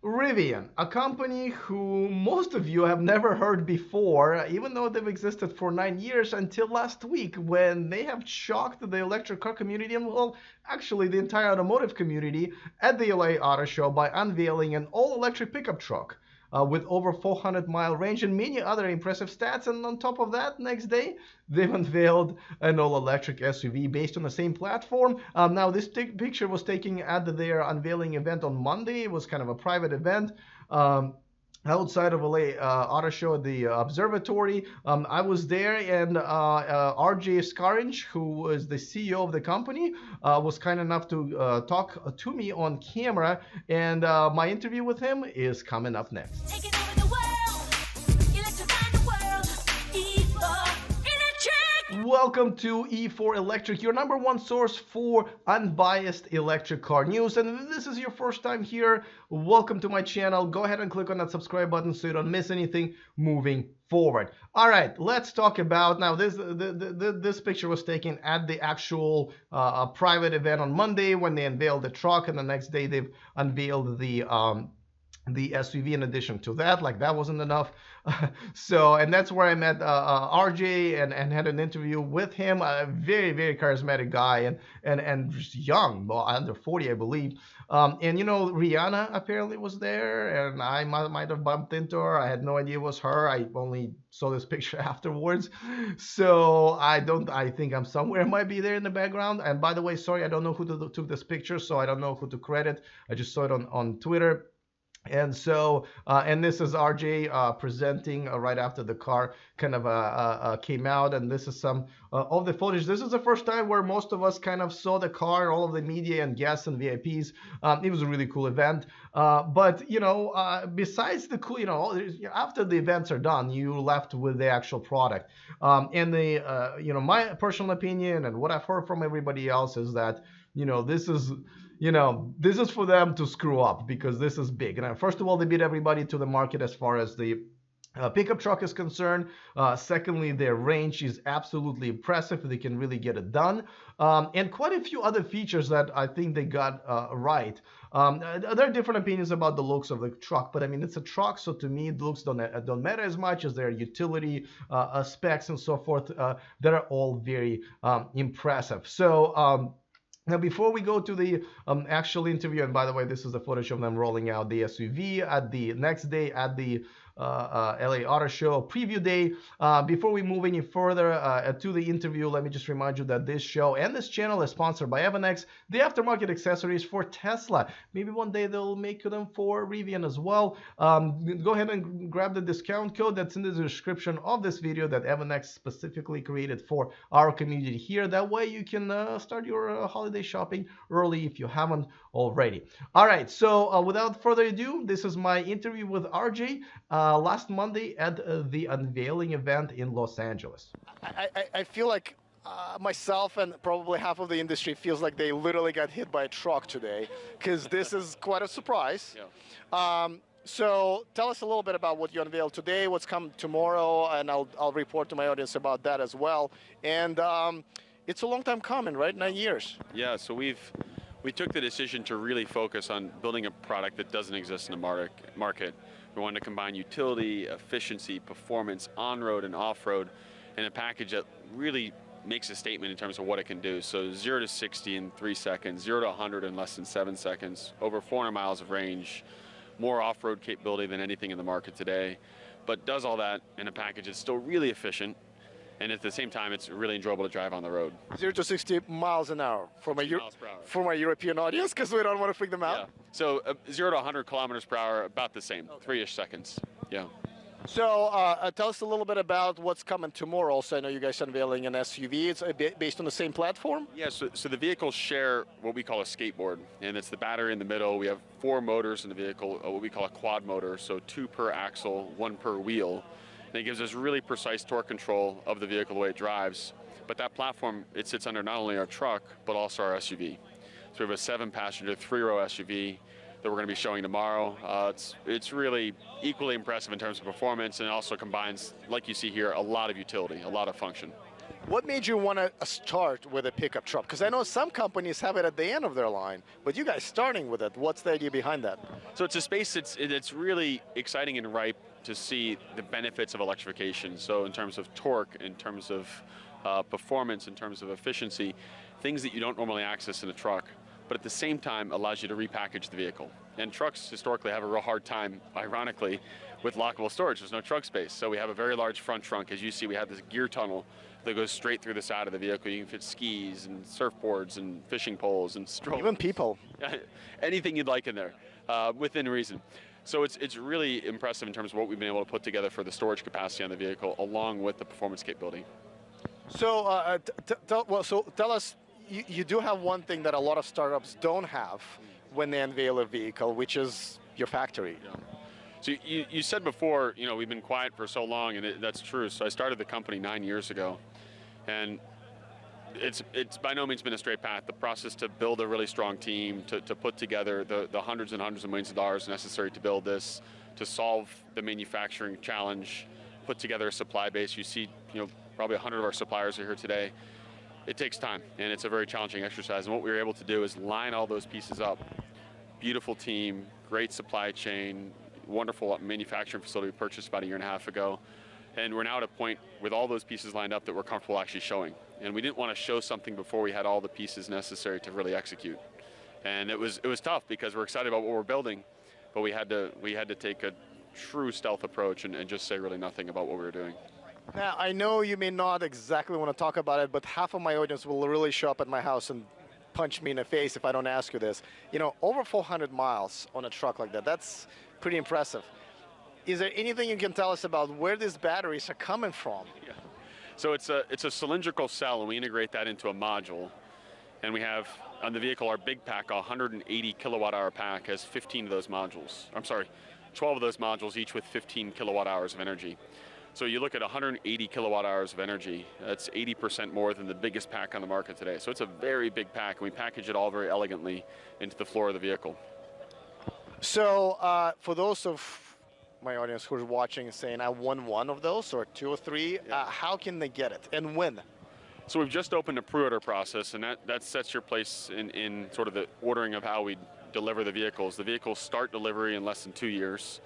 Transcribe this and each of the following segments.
Rivian, a company who most of you have never heard before, even though they've existed for 9 years until last week when they have shocked the electric car community and, well, actually the entire automotive community at the LA Auto Show by unveiling an all-electric pickup truck. With over 400-mile range and many other impressive stats. And on top of that, next day, they've unveiled an all-electric SUV based on the same platform. Now, this picture was taken at their unveiling event on Monday. It was kind of a private event. Outside of LA Auto Show at the observatory. I was there, and RJ Scaringe, who is the CEO of the company, was kind enough to talk to me on camera, and my interview with him is coming up next. Taking over the world, electrifying the world, E4 Electric! Welcome to E4 Electric, your number one source for unbiased electric car news. And if this is your first time here, welcome to my channel. Go ahead and click on that subscribe button so you don't miss anything moving forward. All right, let's talk about now. This picture was taken at the actual private event on Monday when they unveiled the truck, and the next day they've unveiled the SUV in addition to that. Like, that wasn't enough. So, and that's where I met RJ and had an interview with him. A very, very charismatic guy and just young, well, under 40, I believe. And, you know, Rihanna apparently was there, and I might have bumped into her. I had no idea it was her. I only saw this picture afterwards. So I think I'm somewhere, might be there in the background. And by the way, sorry, I don't know who took this picture, so I don't know who to credit. I just saw it on Twitter. And so, and this is RJ presenting right after the car kind of came out, and this is some of the footage. This is the first time where most of us kind of saw the car, all of the media and guests and VIPs. It was a really cool event. But, you know, besides the cool, you know, after the events are done, you left with the actual product. And the, you know, my personal opinion and what I've heard from everybody else is that, you know, this is for them to screw up because this is big. And first of all, they beat everybody to the market as far as the pickup truck is concerned. Secondly, their range is absolutely impressive. They can really get it done. And quite a few other features that I think they got right. There are different opinions about the looks of the truck, but I mean, it's a truck, so to me, the looks don't matter as much as their utility specs and so forth. That are all very impressive. So, now, before we go to the actual interview, and by the way, this is the footage of them rolling out the SUV at the next day at the LA Auto Show preview day. Before we move any further to the interview, let me just remind you that this show and this channel is sponsored by Avanex, the aftermarket accessories for Tesla. Maybe one day they'll make them for Rivian as well. Go ahead and grab the discount code that's in the description of this video that Avanex specifically created for our community here. That way you can start your holiday shopping early if you haven't already. All right, so without further ado, this is my interview with RJ last Monday at the unveiling event in Los Angeles. I feel like myself and probably half of the industry feels like they literally got hit by a truck today because this is quite a surprise. Yeah. So tell us a little bit about what you unveiled today, what's come tomorrow, and I'll report to my audience about that as well. And it's a long time coming, right? 9 years. Yeah, so we took the decision to really focus on building a product that doesn't exist in the market. We wanted to combine utility, efficiency, performance, on-road and off-road in a package that really makes a statement in terms of what it can do. So 0 to 60 in 3 seconds, 0 to 100 in less than 7 seconds, over 400 miles of range, more off-road capability than anything in the market today, but does all that in a package that's still really efficient, and at the same time, it's really enjoyable to drive on the road. 0 to 60 miles an hour for my European audience, because we don't want to freak them out. Yeah. So 0 to 100 kilometers per hour, about the same, okay. 3-ish seconds. Yeah. So tell us a little bit about what's coming tomorrow. Also, I know you guys are unveiling an SUV. It's based on the same platform? Yeah, so the vehicles share what we call a skateboard, and it's the battery in the middle. We have 4 motors in the vehicle, what we call a quad motor, so 2 per axle, 1 per wheel. And it gives us really precise torque control of the vehicle the way it drives. But that platform, it sits under not only our truck, but also our SUV. So we have a 7-passenger, 3-row SUV that we're going to be showing tomorrow. It's really equally impressive in terms of performance, and it also combines, like you see here, a lot of utility, a lot of function. What made you want to start with a pickup truck? Because I know some companies have it at the end of their line, but you guys starting with it. What's the idea behind that? So it's a space that's really exciting and ripe to see the benefits of electrification. So in terms of torque, in terms of performance, in terms of efficiency, things that you don't normally access in a truck, but at the same time allows you to repackage the vehicle. And trucks historically have a real hard time, ironically, with lockable storage. There's no trunk space. So we have a very large front trunk. As you see, we have this gear tunnel that goes straight through the side of the vehicle. You can fit skis and surfboards and fishing poles and strollers. Even people. Anything you'd like in there, within reason. So it's really impressive in terms of what we've been able to put together for the storage capacity on the vehicle, along with the performance capability. So, tell us, you do have one thing that a lot of startups don't have when they unveil a vehicle, which is your factory. Yeah. So you said before, we've been quiet for so long, and that's true. So I started the company 9 years ago, and it's by no means been a straight path. The process to build a really strong team, to put together the hundreds and hundreds of millions of dollars necessary to build this, to solve the manufacturing challenge, put together a supply base. You see, probably 100 of our suppliers are here today. It takes time, and it's a very challenging exercise. And what we were able to do is line all those pieces up. Beautiful team, great supply chain, wonderful manufacturing facility we purchased about 1.5 years ago. And we're now at a point with all those pieces lined up that we're comfortable actually showing. And we didn't want to show something before we had all the pieces necessary to really execute. And it was tough because we're excited about what we're building, but we had to take a true stealth approach and just say really nothing about what we were doing. Now, I know you may not exactly want to talk about it, but half of my audience will really show up at my house and punch me in the face if I don't ask you this. Over 400 miles on a truck like that, that's pretty impressive. Is there anything you can tell us about where these batteries are coming from? Yeah. So it's a cylindrical cell, and we integrate that into a module. And we have, on the vehicle, our big pack, a 180 kilowatt hour pack, has 15 of those modules. I'm sorry, 12 of those modules, each with 15 kilowatt hours of energy. So you look at 180 kilowatt hours of energy, that's 80% more than the biggest pack on the market today. So it's a very big pack, and we package it all very elegantly into the floor of the vehicle. So for those of my audience who are watching and saying, I want one of those, or 2 or 3, how can they get it, and when? So we've just opened a pre-order process, and that sets your place in sort of the ordering of how we deliver the vehicles. The vehicles start delivery in less than 2 years.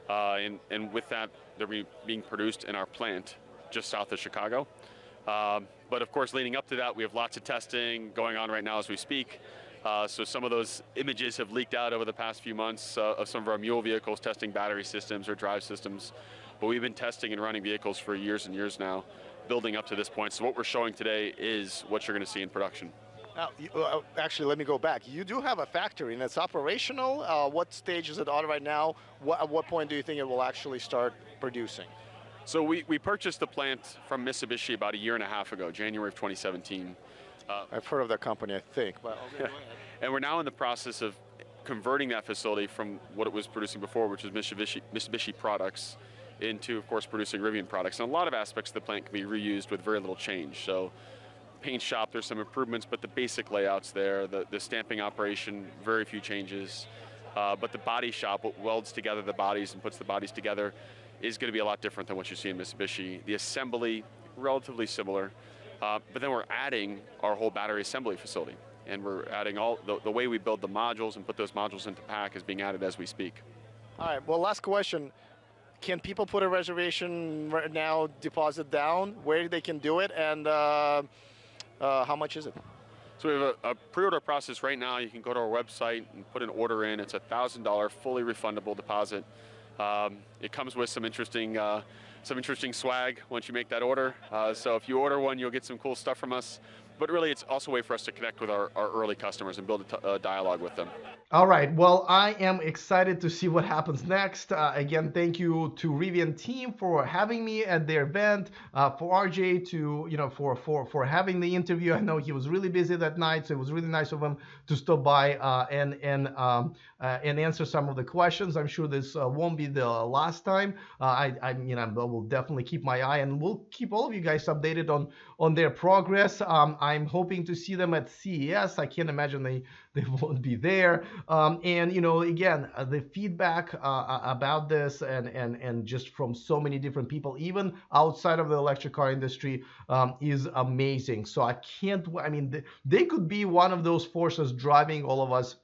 And with that, they're being produced in our plant just south of Chicago. But of course, leading up to that, we have lots of testing going on right now as we speak. So some of those images have leaked out over the past few months of some of our mule vehicles testing battery systems or drive systems. But we've been testing and running vehicles for years and years now, building up to this point. So what we're showing today is what you're going to see in production. Now, actually, let me go back. You do have a factory, and it's operational. What stage is it on right now? At what point do you think it will actually start producing? So we purchased the plant from Mitsubishi about 1.5 years ago, January of 2017. I've heard of that company, I think. But okay, and we're now in the process of converting that facility from what it was producing before, which was Mitsubishi products, into, of course, producing Rivian products. And a lot of aspects of the plant can be reused with very little change. So paint shop, there's some improvements, but the basic layout's there. The stamping operation, very few changes. But the body shop, what welds together the bodies and puts the bodies together, is going to be a lot different than what you see in Mitsubishi. The assembly, relatively similar. But then we're adding our whole battery assembly facility. And we're adding all the way we build the modules and put those modules into pack is being added as we speak. All right, well, last question. Can people put a reservation right now, deposit down, where they can do it, and how much is it? So we have a pre-order process right now. You can go to our website and put an order in. It's a $1,000 fully refundable deposit. It comes with some interesting swag once you make that order. So if you order one, you'll get some cool stuff from us. But really, it's also a way for us to connect with our early customers and build a dialogue with them. All right. Well, I am excited to see what happens next. Again, thank you to Rivian team for having me at their event. For RJ for having the interview. I know he was really busy that night, so it was really nice of him to stop by and answer some of the questions. I'm sure this won't be the last time. I will definitely keep my eye, and we'll keep all of you guys updated on their progress. I'm hoping to see them at CES. I can't imagine they won't be there. And again, the feedback about this and just from so many different people, even outside of the electric car industry, is amazing. So I mean, they could be one of those forces driving all of us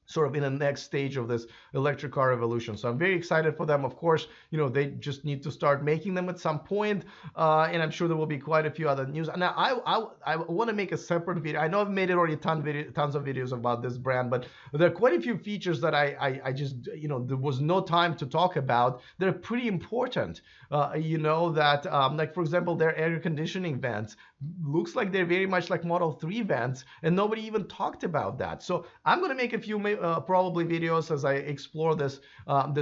sort of in the next stage of this electric car revolution. So I'm very excited for them. Of course, they just need to start making them at some point, and I'm sure there will be quite a few other news. Now, I want to make a separate video. I know I've made it already tons of videos about this brand, but there are quite a few features that I just, there was no time to talk about. They're pretty important. Like, for example, their air conditioning vents looks like they're very much like Model 3 vents, and nobody even talked about that. So I'm going to make a few probably videos as I explore this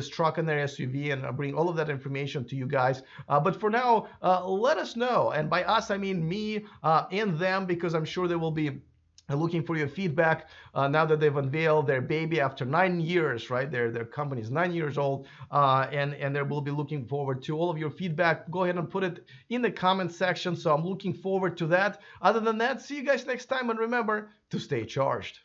truck and their SUV and bring all of that information to you guys. But for now, let us know. And by us, I mean me and them, because I'm sure they will be looking for your feedback now that they've unveiled their baby after 9 years, right? Their company is 9 years old, and they will be looking forward to all of your feedback. Go ahead and put it in the comment section. So I'm looking forward to that. Other than that, see you guys next time, and remember to stay charged.